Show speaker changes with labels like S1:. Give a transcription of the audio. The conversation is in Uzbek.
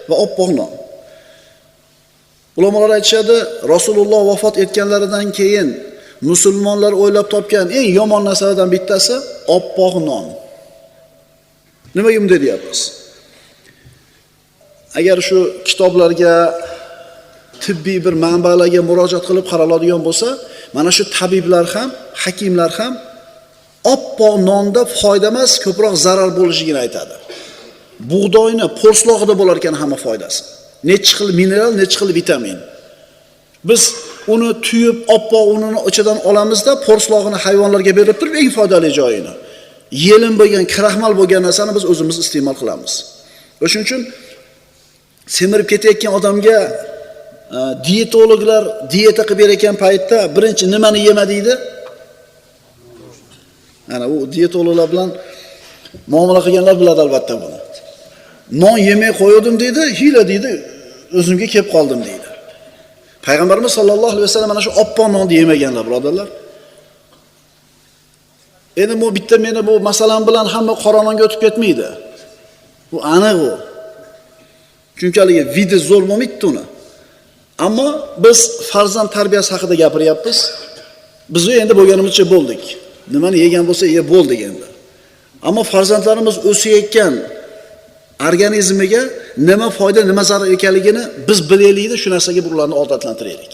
S1: va oppoq non. Ulamolar aytishadi, Rasululloh vafot etganlaridan keyin musulmonlar o'ylab topgan eng yomon narsalardan bittasi oppoq non. Nimaga bunday deyapmiz? Agar shu kitoblarga, tibbiy bir manbalarga murojaat qilib qaraladigan bo'lsa, mana shu tabiblar ham, hakimlar ham oppoq nonda foyda emas, ko'proq zarar bo'lishini aytadi. Bug'doyni po'rstlog'ida bo'lar ekan hamma foydasi. Necha xil mineral, necha xil vitamin. Biz uni tuyib, oppoq unini ichidan olamizda, po'rstlog'ini hayvonlarga berib turib, eng foydali joyini. Yelin bo'lgan, kraxmal bo'lgan narsani biz o'zimiz iste'mol qilamiz. O'shuning uchun semirib ketayotgan odamga diyetologlar diyeta qilib berayotgan paytda birinchi nimani yema deydi? Ana u diyetologlar bilan muomala qilganlar biladi albatta buni. Non yemay qo'ydim deydi, hiyla deydi, o'zimga kelib qoldim deydi. Payg'ambarimiz sollallohu alayhi vasallam mana shu oppoq nonni yemaganlar, birodarlar. Endi bu bitta meni bu masalam bilan hamma qora nonga o'tib ketmaydi. Bu aniq u. Chunki haligi vidi zo'r bo'lmaydi uni. Ammo biz farzand tarbiyasi haqida gapiryapmiz. Biz endi bo'lganimizcha bo'ldik. Nimani yegan bo'lsa, bo'ldik endi. Ammo farzandlarimiz o'sayotgan organizmiga nima foyda, nima zarar ekanligini biz bilaylik-da, shu narsaga ularni odatlantiraylik.